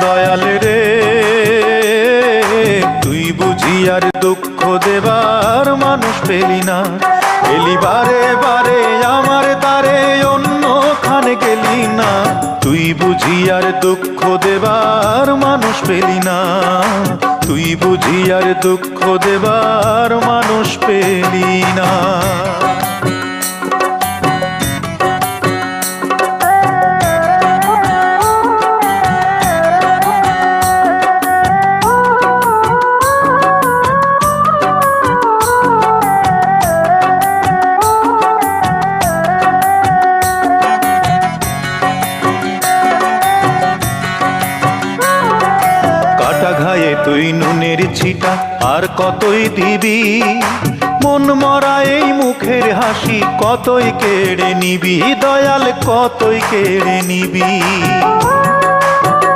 দয়াল রে তুই বুঝি আর দুঃখ দেবার মানুষ পেলি না, এলি বারে বারে আমার তারে অন্যখানে গেলি না। তুই বুঝি আর দুঃখ দেবার মানুষ পেলি না, তুই বুঝি আর দুঃখ দেবার মানুষ পেলি না। ঘায়ে তুই নুনের ছিটা আর কতই দিবি, মন মরা এই মুখের হাসি কতই কেড়ে নিবি, দয়াল কতই কেড়ে নিবি।